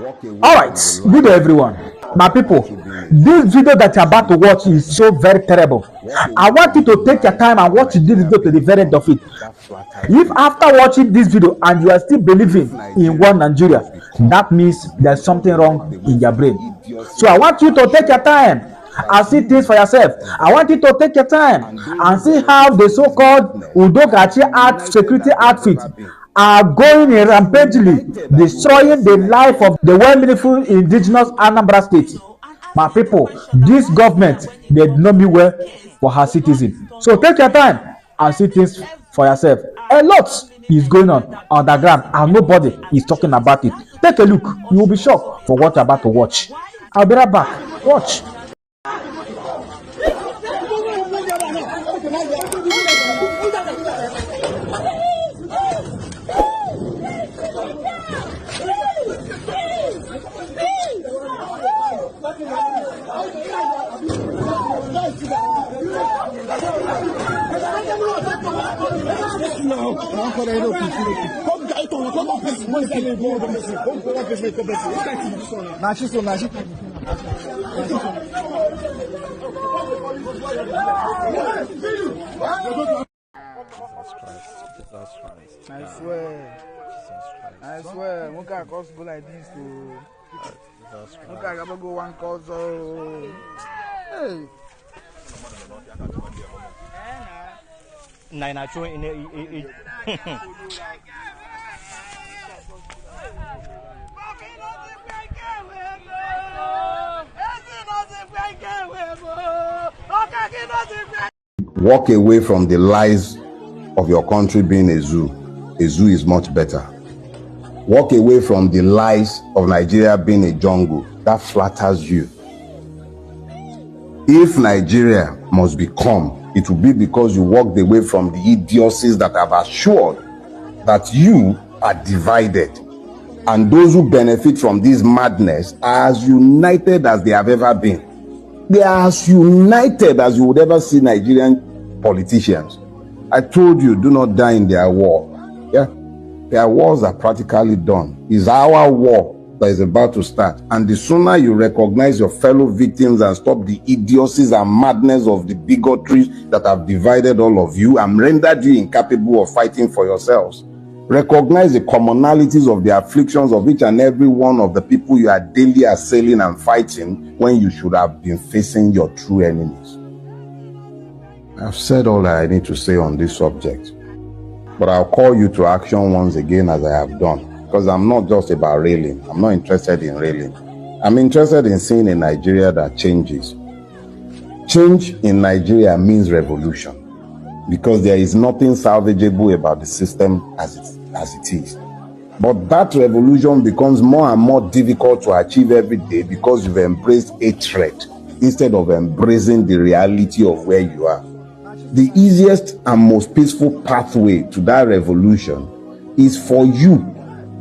All right, good day everyone. My people, this video that you're about to watch is so very terrible. I want you to take your time and watch this video to the very end of it. If after watching this video and you are still believing in one Nigeria, that means there's something wrong in your brain. So I want you to take your time and see things for yourself. I want you to take your time and see how the so-called Udogachi security outfit are going rampagely, destroying the life of the well-meaningful indigenous Anambra state. My people, this government, they do not mean well for her citizens. So take your time and see things for yourself. A lot is going on the ground and nobody is talking about it. Take a look. You will be shocked for what you're about to watch. I'll be right back. Watch. I swear, one guy costs go like this to one guy can go one cause hey. Nine in it. Walk away from the lies of your country being a zoo. A zoo is much better. Walk away from the lies of Nigeria being a jungle. That flatters you. If Nigeria must become, it will be because you walked away from the idiocies that have assured that you are divided. And those who benefit from this madness are as united as they have ever been. They are as united as you would ever see Nigerian politicians. I told you, do not die in their war. Yeah, their wars are practically done. It's our war that is about to start. And the sooner you recognize your fellow victims and stop the idiocies and madness of the bigotry that have divided all of you and rendered you incapable of fighting for yourselves. Recognize the commonalities of the afflictions of each and every one of the people you are daily assailing and fighting when you should have been facing your true enemies. I've said all that I need to say on this subject, but I'll call you to action once again as I have done, because I'm not just about railing. I'm not interested in railing. I'm interested in seeing a Nigeria that changes. Change in Nigeria means revolution, because there is nothing salvageable about the system as it is. But that revolution becomes more and more difficult to achieve every day because you've embraced hatred instead of embracing the reality of where you are. The easiest and most peaceful pathway to that revolution is for you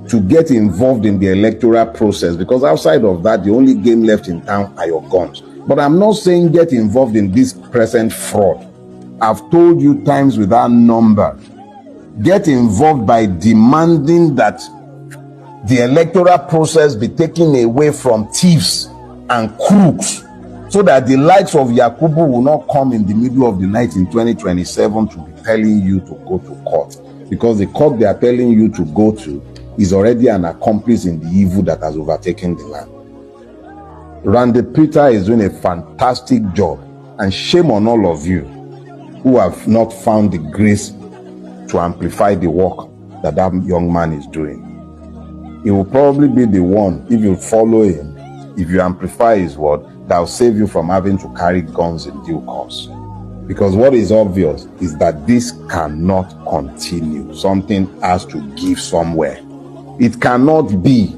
to get involved in the electoral process, because outside of that, the only game left in town are your guns. But I'm not saying get involved in this present fraud. I've told you times without number. Get involved by demanding that the electoral process be taken away from thieves and crooks, so that the likes of Yakubu will not come in the middle of the night in 2027 to be telling you to go to court. Because the court they are telling you to go to is already an accomplice in the evil that has overtaken the land. Randy Peter is doing a fantastic job, and shame on all of you who have not found the grace to amplify the work that young man is doing. He will probably be the one, if you follow him, if you amplify his word, that will save you from having to carry guns in due course. Because what is obvious is that this cannot continue. Something has to give somewhere. It cannot be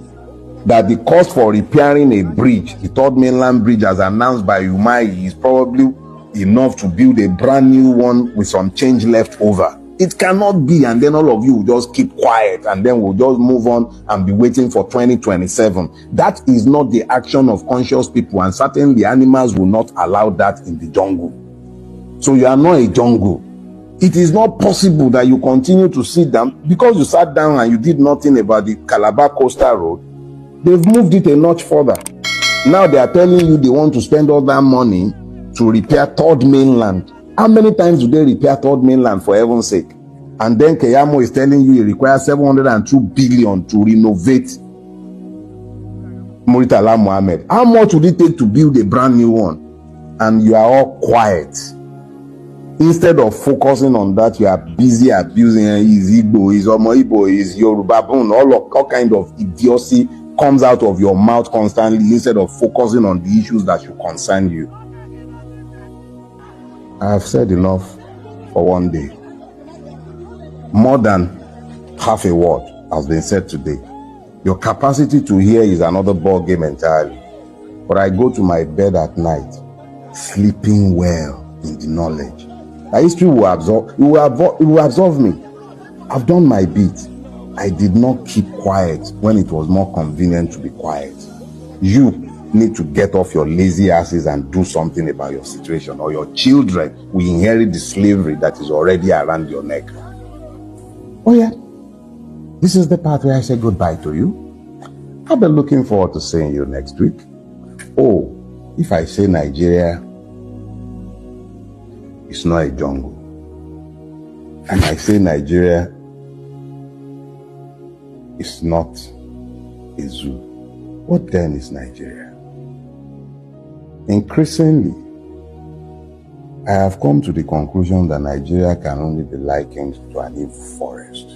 that the cost for repairing a bridge, the third mainland bridge as announced by Umai, is probably enough to build a brand new one with some change left over. It cannot be, and then all of you will just keep quiet and then we'll just move on and be waiting for 2027. That is not the action of conscious people, and certainly animals will not allow that in the jungle. So you are not a jungle. It is not possible that you continue to sit down because you sat down and you did nothing about the Calabar Coastal Road. They've moved it a notch further. Now they are telling you they want to spend all that money to repair third mainland. How many times do they repair third mainland, for heaven's sake? And then Keyamo is telling you it requires 702 billion to renovate Muritala Mohammed. How much would it take to build a brand new one? And you are all quiet. Instead of focusing on that, you are busy abusing his Igbo, his Omo Igbo, his Yoruba, all kind of idiocy comes out of your mouth constantly instead of focusing on the issues that should concern you. I have said enough for one day. More than half a word has been said today. Your capacity to hear is another ball game entirely. But I go to my bed at night, sleeping well in the knowledge that history will absolve me. I've done my bit. I did not keep quiet when it was more convenient to be quiet. You need to get off your lazy asses and do something about your situation, or your children will inherit the slavery that is already around your neck. Oh yeah, this is the part where I say goodbye to you. I'll be looking forward to seeing you next week. Oh, if I say Nigeria is not a jungle, and I say Nigeria is not a zoo, what then is Nigeria? Increasingly, I have come to the conclusion that Nigeria can only be likened to an evil forest.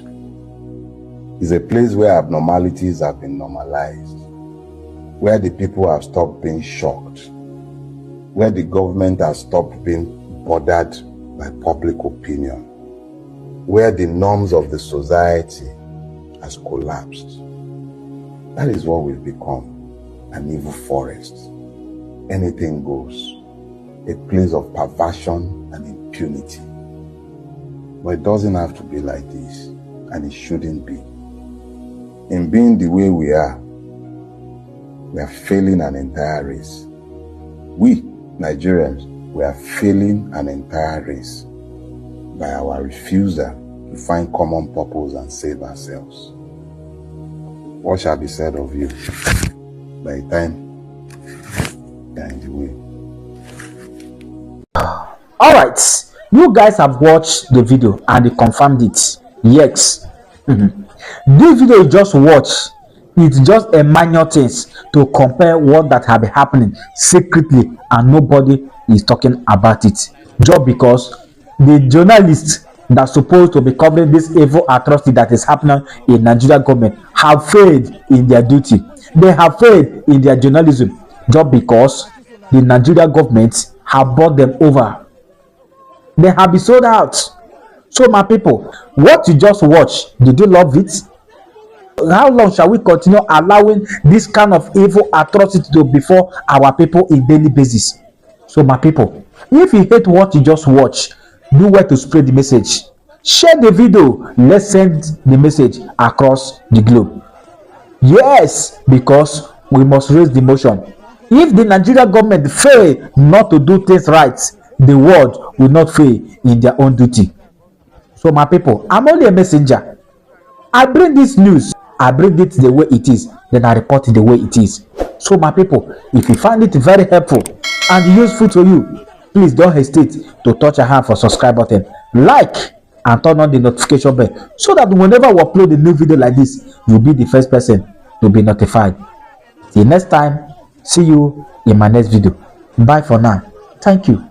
It's a place where abnormalities have been normalized, where the people have stopped being shocked, where the government has stopped being bothered by public opinion, where the norms of the society has collapsed. That is what we've become, an evil forest. Anything goes. A place of perversion and impunity. But it doesn't have to be like this, and it shouldn't be. In being the way we are failing an entire race. We, Nigerians, we are failing an entire race by our refusal to find common purpose and save ourselves. What shall be said of you by the time you are in the way? Alright, you guys have watched the video and they confirmed it. Yes. This video you just watched, it's just a minor things to compare what that have been happening secretly and nobody is talking about it. Just because the journalists that's supposed to be covering this evil atrocity that is happening in Nigerian government have failed in their duty. They have failed in their journalism just because the Nigerian government have bought them over. They have been sold out. So my people, what you just watched, did you love it? How long shall we continue allowing this kind of evil atrocity to befall our people in daily basis? So my people, if you hate what you just watched, do well to spread the message. Share the video. Let's send the message across the globe. Yes, because we must raise the motion. If the Nigerian government fail not to do things right, the world will not fail in their own duty. So my people, I'm only a messenger. I bring this news, I bring it the way it is, then I report it the way it is. So my people, if you find it very helpful and useful to you, please don't hesitate to touch a hand for subscribe button, like and turn on the notification bell so that whenever we upload a new video like this, you'll be the first person to be notified. Till next time, see you in my next video. Bye for now. Thank you.